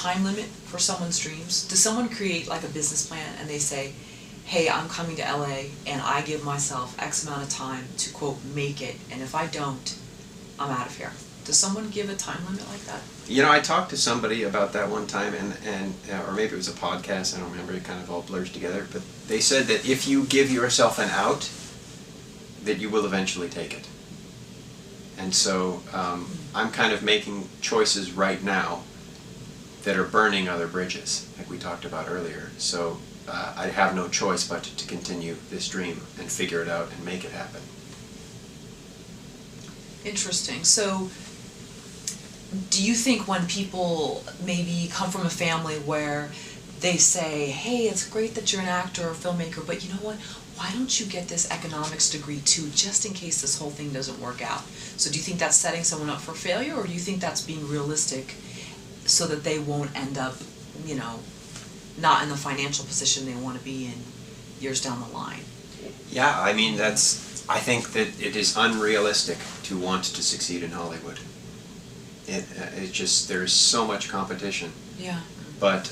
time limit for someone's dreams? Does someone create like a business plan and they say, hey, I'm coming to LA and I give myself X amount of time to, quote, make it, and if I don't, I'm out of here? Does someone give a time limit like that? You know, I talked to somebody about that one time, and or maybe it was a podcast, I don't remember, it kind of all blurs together, but they said that if you give yourself an out, that you will eventually take it. And so I'm kind of making choices right now that are burning other bridges, like we talked about earlier. So I have no choice but to continue this dream and figure it out and make it happen. Interesting. So do you think when people maybe come from a family where they say, hey, it's great that you're an actor or a filmmaker, but you know what? Why don't you get this economics degree too, just in case this whole thing doesn't work out? So do you think that's setting someone up for failure, or do you think that's being realistic so that they won't end up, you know, not in the financial position they want to be in years down the line? Yeah, I mean, I think that it is unrealistic to want to succeed in Hollywood. It just, there's so much competition. Yeah. But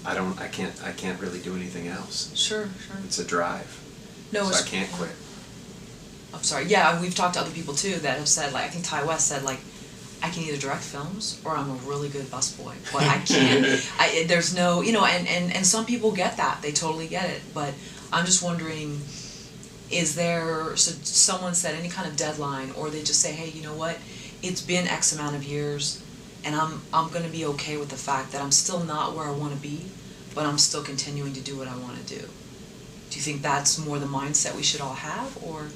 I can't really do anything else. Sure. It's a drive. No, so I can't quit. I'm sorry. Yeah, we've talked to other people too that have said, like, I think Ty West said, like, I can either direct films or I'm a really good busboy, but I can't. There's no, you know, and some people get that. They totally get it. But I'm just wondering, is there, so someone set any kind of deadline, or they just say, hey, you know what, it's been X amount of years, and I'm going to be okay with the fact that I'm still not where I want to be, but I'm still continuing to do what I want to do. Do you think that's more the mindset we should all have, or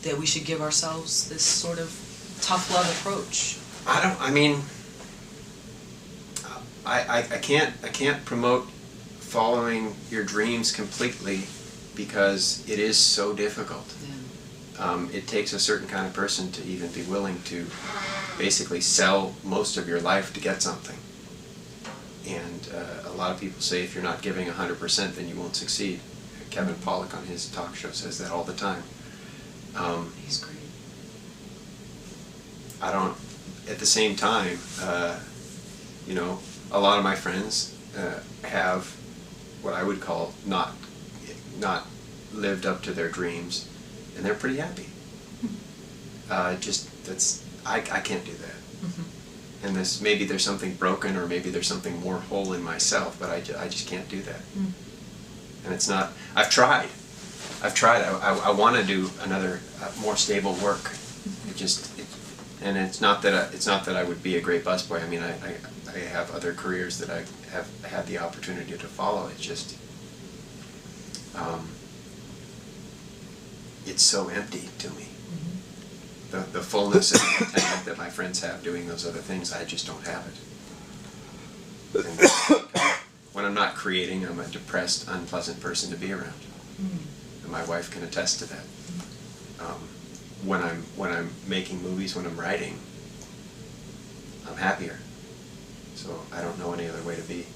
that we should give ourselves this sort of tough love approach? I can't promote following your dreams completely, because it is so difficult. Yeah. It takes a certain kind of person to even be willing to basically sell most of your life to get something. And a lot of people say if you're not giving 100%, then you won't succeed. Kevin Pollak on his talk show says that all the time. He's great. At the same time, you know, a lot of my friends have what I would call not lived up to their dreams, and they're pretty happy. I can't do that. Mm-hmm. And maybe there's something broken, or maybe there's something more whole in myself, but I just can't do that. Mm. And it's not, I've tried. I want to do another more stable work. Mm-hmm. And it's not that I would be a great busboy. I mean, I have other careers that I have had the opportunity to follow. It's just, it's so empty to me. Mm-hmm. The fullness and contentment that my friends have doing those other things, I just don't have it. And when I'm not creating, I'm a depressed, unpleasant person to be around. Mm-hmm. And my wife can attest to that. When I'm making movies, when I'm writing, I'm happier. So I don't know any other way to be.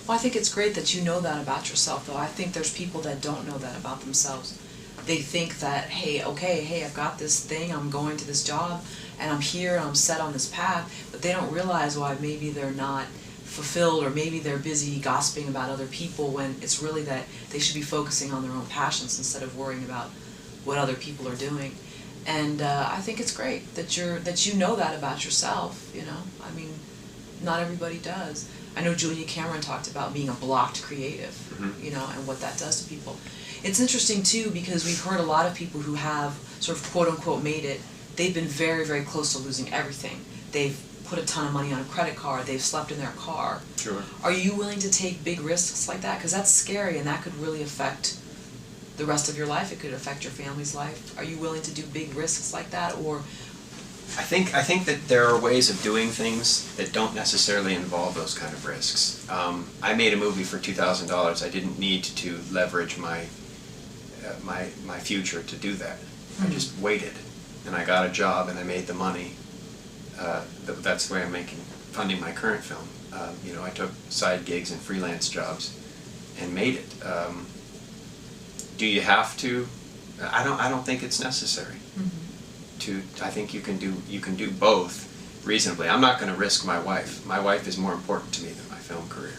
Well, I think it's great that you know that about yourself, though. I think there's people that don't know that about themselves. They think that, hey, I've got this thing, I'm going to this job, and I'm here, and I'm set on this path, but they don't realize why maybe they're not fulfilled, or maybe they're busy gossiping about other people, when it's really that they should be focusing on their own passions instead of worrying about what other people are doing. And I think it's great that you know that about yourself, you know. I mean, not everybody does. I know Julia Cameron talked about being a blocked creative, mm-hmm. you know, and what that does to people. It's interesting, too, because we've heard a lot of people who have sort of quote-unquote made it. They've been very, very close to losing everything. They've put a ton of money on a credit card. They've slept in their car. Sure. Are you willing to take big risks like that? Because that's scary, and that could really affect the rest of your life. It could affect your family's life. Are you willing to do big risks like that, or? I think that there are ways of doing things that don't necessarily involve those kind of risks. I made a movie for $2,000. I didn't need to leverage my future to do that. Mm-hmm. I just waited, and I got a job, and I made the money. That's the way I'm funding my current film. You know, I took side gigs and freelance jobs, and made it. Do you have to? I don't think it's necessary. Mm-hmm. I think you can do both reasonably. I'm not going to risk my wife. My wife is more important to me than my film career.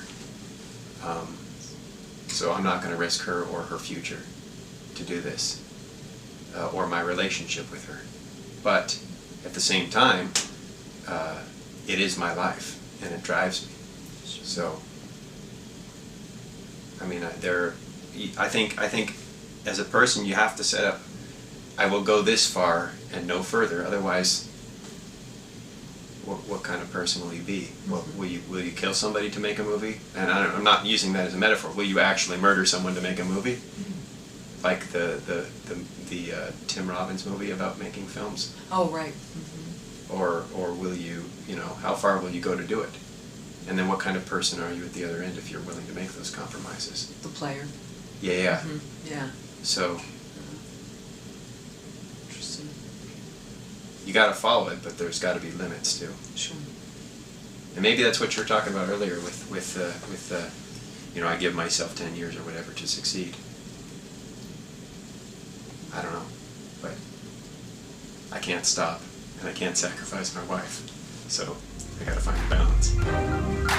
So I'm not going to risk her or her future to do this, or my relationship with her. But at the same time, it is my life, and it drives me. So, I mean, I think as a person you have to set up, I will go this far and no further, otherwise what kind of person will you be? Mm-hmm. Will you kill somebody to make a movie? And I'm not using that as a metaphor. Will you actually murder someone to make a movie? Mm-hmm. Like the Tim Robbins movie about making films? Oh, right. Mm-hmm. Or will you, how far will you go to do it? And then what kind of person are you at the other end if you're willing to make those compromises? The player. Yeah. Mm-hmm. Yeah. So interesting. You got to follow it, but there's got to be limits too. Sure. And maybe that's what you're talking about earlier with I give myself 10 years or whatever to succeed. I don't know, but I can't stop and I can't sacrifice my wife, so I got to find a balance.